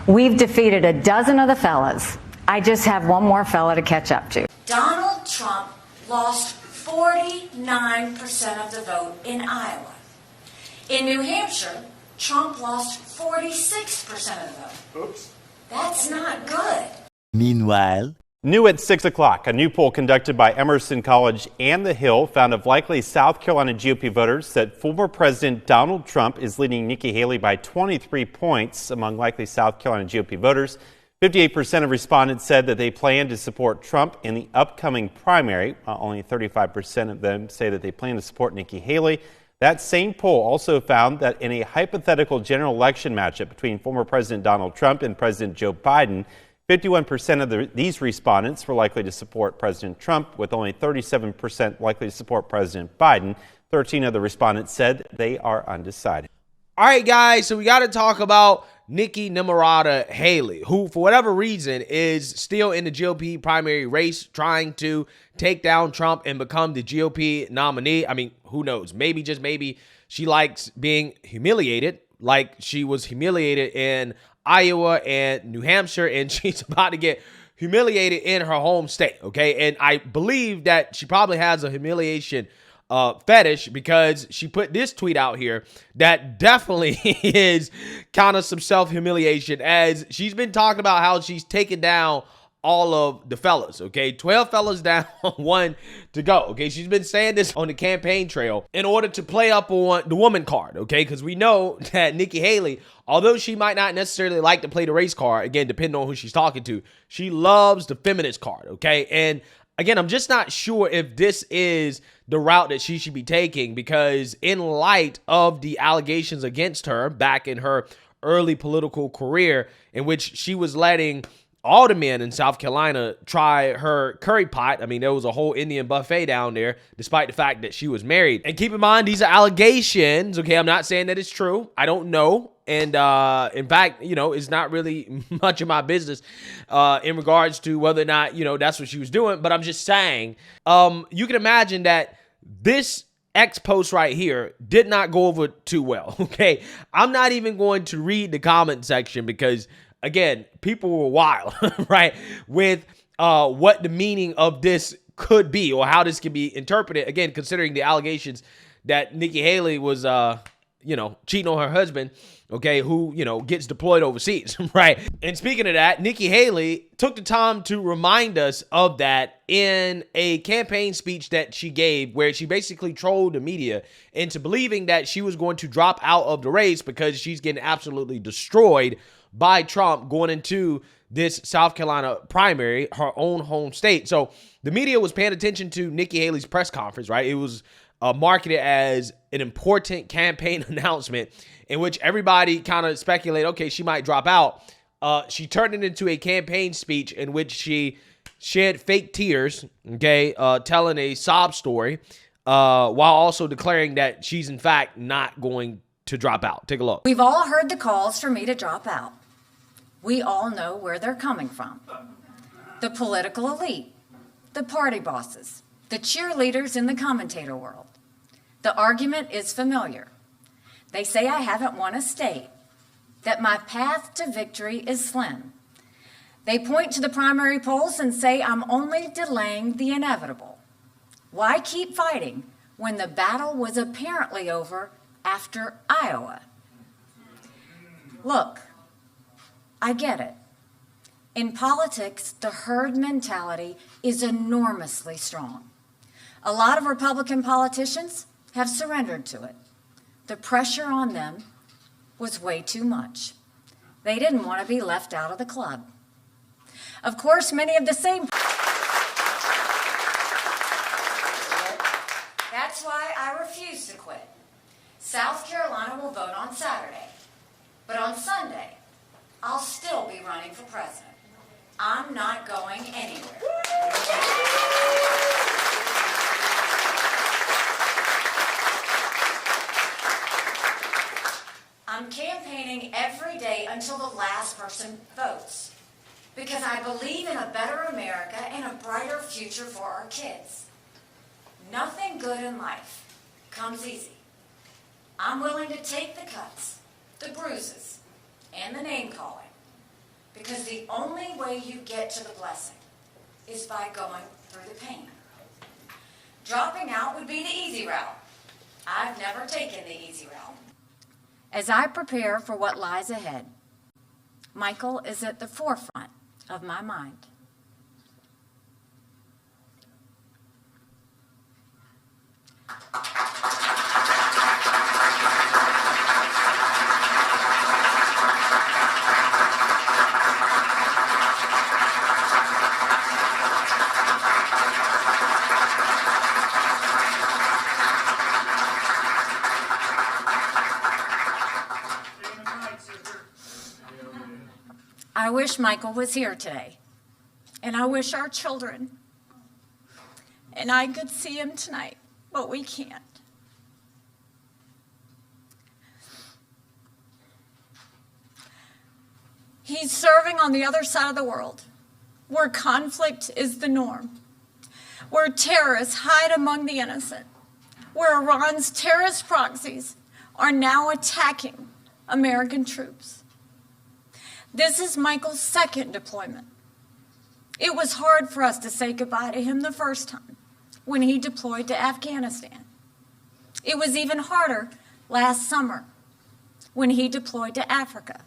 We've defeated a dozen of the fellas. I just have one more fella to catch up to. Donald Trump lost 49% of the vote in Iowa. In New Hampshire, Trump lost 46% of the vote. Oops. That's not good. Meanwhile, new at 6 o'clock, a new poll conducted by Emerson College and The Hill found of likely South Carolina GOP voters that former President Donald Trump is leading Nikki Haley by 23 points among likely South Carolina GOP voters. 58% of respondents said that they plan to support Trump in the upcoming primary, while only 35% of them say that they plan to support Nikki Haley. That same poll also found that in a hypothetical general election matchup between former President Donald Trump and President Joe Biden, 51% of these respondents were likely to support President Trump, with only 37% likely to support President Biden. 13 of the respondents said they are undecided. All right, guys, so we got to talk about Nikki Nimrata Haley, who, for whatever reason, is still in the GOP primary race trying to take down Trump and become the GOP nominee. I mean, who knows? Maybe, just maybe, she likes being humiliated, like she was humiliated in Iowa and New Hampshire, and she's about to get humiliated in her home state, okay? And I believe that she probably has a humiliation fetish, because she put this tweet out here that definitely is kind of some self-humiliation, as she's been talking about how she's taken down all of the fellas, okay? 12 fellas down, one to go, okay? She's been saying this on the campaign trail in order to play up on the woman card, okay? Because we know that Nikki Haley, although she might not necessarily like to play the race card, again, depending on who she's talking to, she loves the feminist card, okay? And again, I'm just not sure if this is the route that she should be taking, because in light of the allegations against her back in her early political career, in which she was letting all the men in South Carolina try her curry pot. I mean, there was a whole Indian buffet down there, despite the fact that she was married. And keep in mind, these are allegations, okay? I'm not saying that it's true. I don't know. And in fact, you know, it's not really much of my business in regards to whether or not, you know, that's what she was doing. But I'm just saying, you can imagine that this X post right here did not go over too well, okay? I'm not even going to read the comment section because, again, people were wild, right, with what the meaning of this could be or how this can be interpreted, again, considering the allegations that Nikki Haley was, you know, cheating on her husband, okay, who, you know, gets deployed overseas, right? And speaking of that, Nikki Haley took the time to remind us of that in a campaign speech that she gave, where she basically trolled the media into believing that she was going to drop out of the race because she's getting absolutely destroyed by Trump going into this South Carolina primary, her own home state. So the media was paying attention to Nikki Haley's press conference, right? It was marketed as an important campaign announcement in which everybody kind of speculated, okay, she might drop out. She turned it into a campaign speech in which she shed fake tears, okay, telling a sob story, while also declaring that she's in fact not going to drop out. Take a look. We've all heard the calls for me to drop out. We all know where they're coming from. The political elite, the party bosses, the cheerleaders in the commentator world. The argument is familiar. They say I haven't won a state, that my path to victory is slim. They point to the primary polls and say I'm only delaying the inevitable. Why keep fighting when the battle was apparently over after Iowa? Look, I get it. In politics, the herd mentality is enormously strong. A lot of Republican politicians have surrendered to it. The pressure on them was way too much. They didn't want to be left out of the club. Of course, many of the same. That's why I refuse to quit. South Carolina will vote on Saturday, but on Sunday, I'll still be running for president. I'm not going anywhere. I'm campaigning every day until the last person votes, because I believe in a better America and a brighter future for our kids. Nothing good in life comes easy. I'm willing to take the cuts, the bruises, and the name-calling, Because the only way you get to the blessing is by going through the pain. Dropping out would be the easy route. I've never taken the easy route. As I prepare for what lies ahead, Michael is at the forefront of my mind. I wish Michael was here today, and I wish our children and I could see him tonight, but we can't. He's serving on the other side of the world, where conflict is the norm, where terrorists hide among the innocent, where Iran's terrorist proxies are now attacking American troops. This is Michael's second deployment. It was hard for us to say goodbye to him the first time when he deployed to Afghanistan. It was even harder last summer when he deployed to Africa.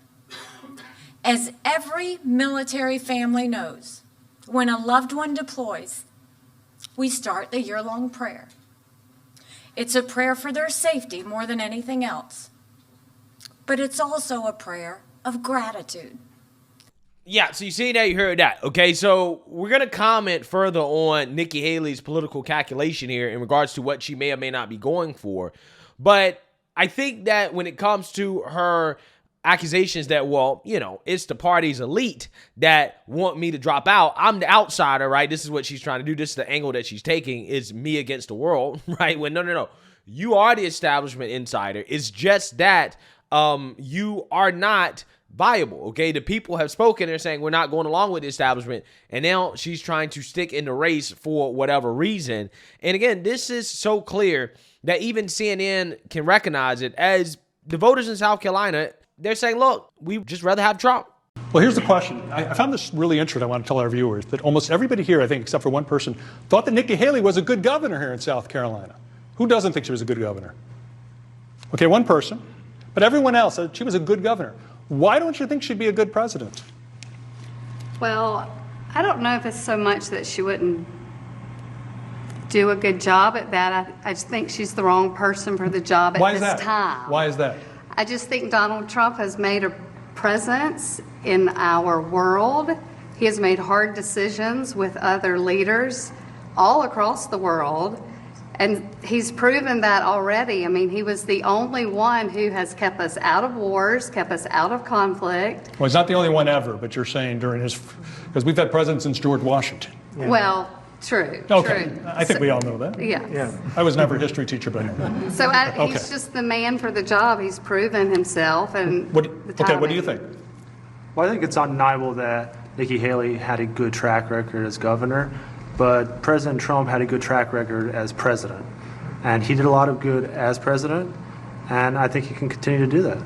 As every military family knows, when a loved one deploys, we start the year-long prayer. It's a prayer for their safety more than anything else, but it's also a prayer of gratitude. Yeah, so you see that, you heard that. Okay, so we're going to comment further on Nikki Haley's political calculation here in regards to what she may or may not be going for. But I think that when it comes to her accusations that, well, you know, it's the party's elite that want me to drop out. I'm the outsider, right? This is what she's trying to do. This is the angle that she's taking, is me against the world, right? When no. You are the establishment insider. It's just that you are not viable, okay? The people have spoken. They're saying we're not going along with the establishment, and now she's trying to stick in the race for whatever reason. And again, this is so clear that even CNN can recognize it. As the voters in South Carolina, they're saying, look, we'd just rather have Trump. Well, here's the question. I found this really interesting. I want to tell our viewers that almost everybody here, I think, except for one person, thought that Nikki Haley was a good governor here in South Carolina. Who doesn't think she was a good governor? Okay, one person. But everyone else said she was a good governor. Why don't you think she'd be a good president? Well, I don't know if it's so much that she wouldn't do a good job at that. I just think she's the wrong person for the job at this time. Why is that? I just think Donald Trump has made a presence in our world. He has made hard decisions with other leaders all across the world. And he's proven that already. I mean, he was the only one who has kept us out of wars, kept us out of conflict. Well, he's not the only one ever, but you're saying during his, because we've had presidents since George Washington. Yeah. Well, true. Okay, true. I think we all know that. Yeah. I was never a history teacher, but I know that. So he's just the man for the job. He's proven himself. And what do you think? Well, I think it's undeniable that Nikki Haley had a good track record as governor, but President Trump had a good track record as president. And he did a lot of good as president, and I think he can continue to do that.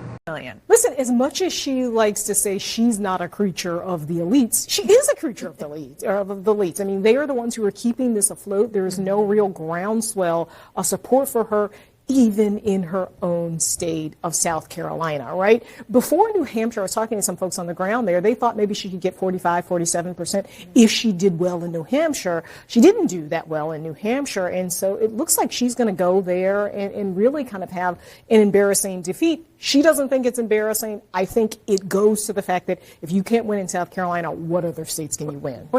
Listen, as much as she likes to say she's not a creature of the elites, she is a creature of the elites. I mean, they are the ones who are keeping this afloat. There is no real groundswell of support for her, even in her own state of South Carolina, right? Before New Hampshire, I was talking to some folks on the ground there. They thought maybe she could get 45, 47% if she did well in New Hampshire. She didn't do that well in New Hampshire, and so it looks like she's going to go there and really kind of have an embarrassing defeat. She doesn't think it's embarrassing. I think it goes to the fact that if you can't win in South Carolina, what other states can you win?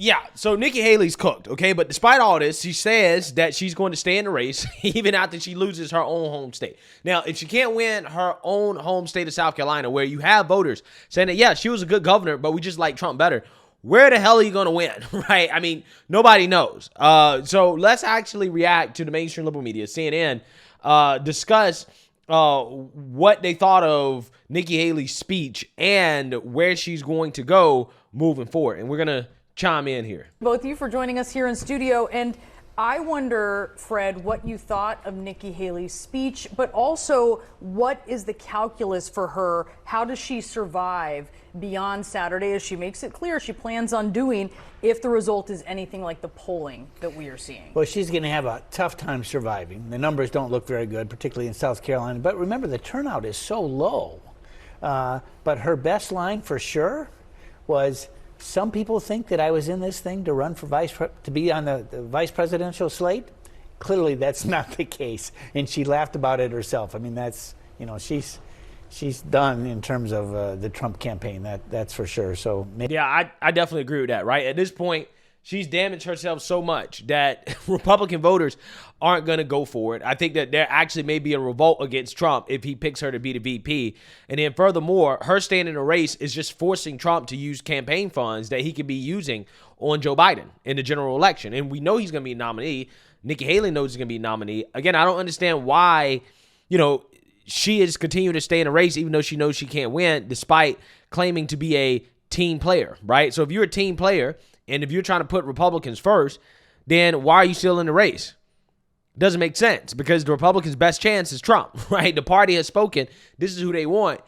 Yeah, so Nikki Haley's cooked, okay? But despite all this, she says that she's going to stay in the race even after she loses her own home state. Now, if she can't win her own home state of South Carolina, where you have voters saying that, yeah, she was a good governor, but we just like Trump better, where the hell are you going to win, right? I mean, nobody knows. So let's actually react to the mainstream liberal media, CNN, discuss what they thought of Nikki Haley's speech and where she's going to go moving forward. And we're going to chime in here. Both of you for joining us here in studio. And I wonder, Fred, what you thought of Nikki Haley's speech, but also what is the calculus for her? How does she survive beyond Saturday, as she makes it clear she plans on doing if the result is anything like the polling that we are seeing? Well, she's going to have a tough time surviving. The numbers don't look very good, particularly in South Carolina. But remember, the turnout is so low. But her best line for sure was, some people think that I was in this thing to run for to be on the vice presidential slate. Clearly, that's not the case, and she laughed about it herself. I mean, that's, she's done in terms of the Trump campaign. That's for sure. So maybe. Yeah, I definitely agree with that. Right at this point, she's damaged herself so much that Republican voters aren't going to go for it. I think that there actually may be a revolt against Trump if he picks her to be the VP. And then furthermore, her staying in a race is just forcing Trump to use campaign funds that he could be using on Joe Biden in the general election. And we know he's going to be a nominee. Nikki Haley knows he's going to be a nominee. Again, I don't understand why, she is continuing to stay in a race even though she knows she can't win, despite claiming to be a team player, right? So if you're a team player, and if you're trying to put Republicans first, then why are you still in the race? Doesn't make sense, because the Republicans' best chance is Trump, right? The party has spoken. This is who they want.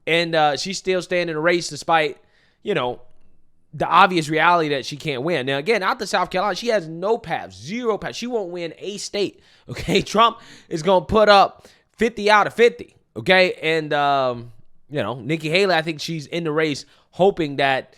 And she's still staying in the race despite, the obvious reality that she can't win. Now, again, out to South Carolina, she has no path, zero path. She won't win a state, okay? Trump is going to put up 50 out of 50, okay? And, Nikki Haley, I think she's in the race hoping that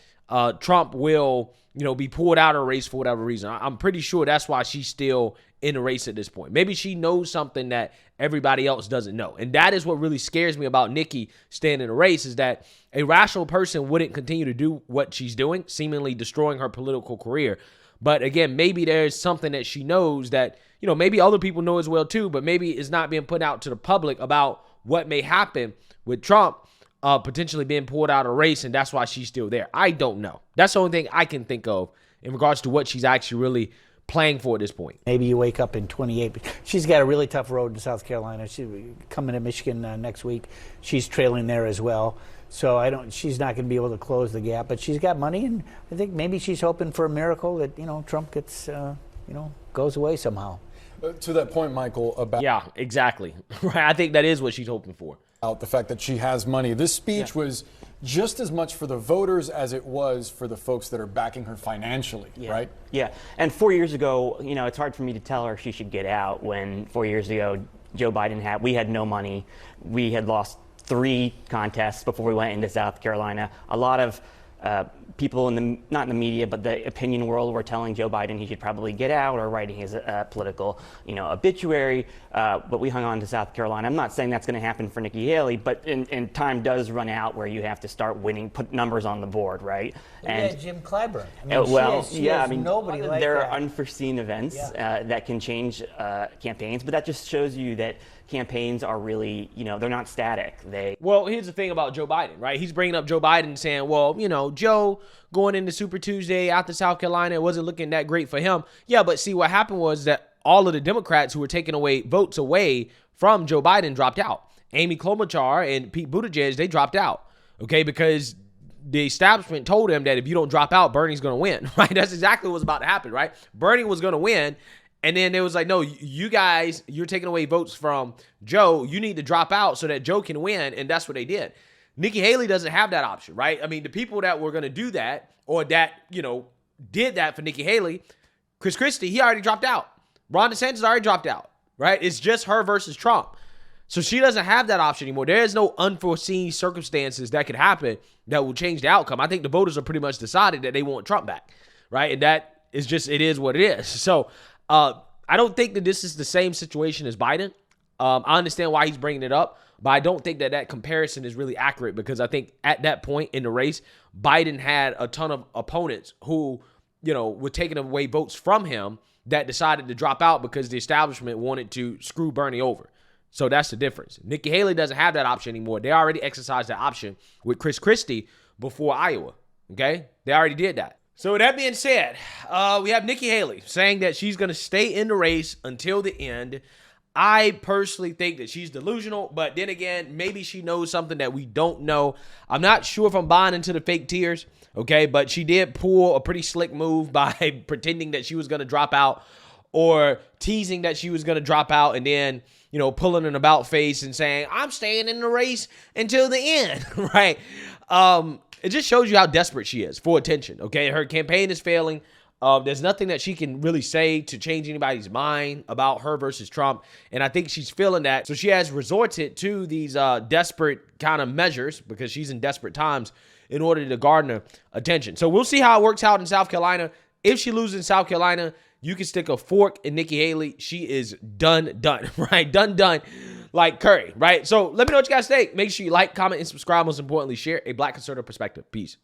Trump will be pulled out of the race for whatever reason. I'm pretty sure that's why she's still in the race at this point. Maybe she knows something that everybody else doesn't know. And that is what really scares me about Nikki staying in the race, is that a rational person wouldn't continue to do what she's doing, seemingly destroying her political career. But again, maybe there's something that she knows that, maybe other people know as well too, but maybe it's not being put out to the public about what may happen with Trump potentially being pulled out of a race, and that's why she's still there. I don't know. That's the only thing I can think of in regards to what she's actually really playing for at this point. Maybe you wake up in 28. She's got a really tough road in South Carolina. She's coming to Michigan next week. She's trailing there as well. So she's not going to be able to close the gap, but she's got money, and I think maybe she's hoping for a miracle that, Trump gets, goes away somehow. To that point, Michael, about... Yeah, exactly. Right. I think that is what she's hoping for. The fact that she has money. This speech was just as much for the voters as it was for the folks that are backing her financially, right? Yeah. And 4 years ago, it's hard for me to tell her she should get out when 4 years ago Joe Biden we had no money. We had lost 3 contests before we went into South Carolina. A lot of people not in the media, but the opinion world were telling Joe Biden he should probably get out, or writing his political, obituary. But we hung on to South Carolina. I'm not saying that's going to happen for Nikki Haley, but and time does run out where you have to start winning, put numbers on the board, right? And Jim Clyburn. Nobody like there that. are unforeseen events that can change campaigns, but that just shows you that campaigns are really, they're not static. Well, here's the thing about Joe Biden, right? He's bringing up Joe Biden saying, well, Joe going into Super Tuesday out to South Carolina, it wasn't looking that great for him. Yeah, but see, what happened was that all of the Democrats who were taking away votes away from Joe Biden dropped out. Amy Klobuchar and Pete Buttigieg, they dropped out, okay, because the establishment told him that if you don't drop out, Bernie's going to win, right? That's exactly what was about to happen, right? Bernie was going to win. And then it was like, no, you guys, you're taking away votes from Joe. You need to drop out so that Joe can win. And that's what they did. Nikki Haley doesn't have that option, right? I mean, the people that were going to do that, or that, did that for Nikki Haley, Chris Christie, he already dropped out. Ron DeSantis already dropped out, right? It's just her versus Trump. So she doesn't have that option anymore. There is no unforeseen circumstances that could happen that will change the outcome. I think the voters are pretty much decided that they want Trump back, right? And that is just, it is what it is. So, I don't think that this is the same situation as Biden. I understand why he's bringing it up, but I don't think that comparison is really accurate, because I think at that point in the race, Biden had a ton of opponents who, were taking away votes from him that decided to drop out because the establishment wanted to screw Bernie over. So that's the difference. Nikki Haley doesn't have that option anymore. They already exercised that option with Chris Christie before Iowa, okay? They already did that. So with that being said, we have Nikki Haley saying that she's going to stay in the race until the end. I personally think that she's delusional, but then again, maybe she knows something that we don't know. I'm not sure if I'm buying into the fake tears, okay? But she did pull a pretty slick move by pretending that she was going to drop out or teasing that she was going to drop out and then, you know, pulling an about face and saying, I'm staying in the race until the end, right? It just shows you how desperate she is for attention, okay? Her campaign is failing. There's nothing that she can really say to change anybody's mind about her versus Trump, and I think she's feeling that. So she has resorted to these desperate kind of measures because she's in desperate times in order to garner attention. So we'll see how it works out in South Carolina. If she loses in South Carolina, you can stick a fork in Nikki Haley. She is done, right? Done, like Curry, right? So let me know what you guys think. Make sure you like, comment, and subscribe. Most importantly, share a Black conservative perspective. Peace.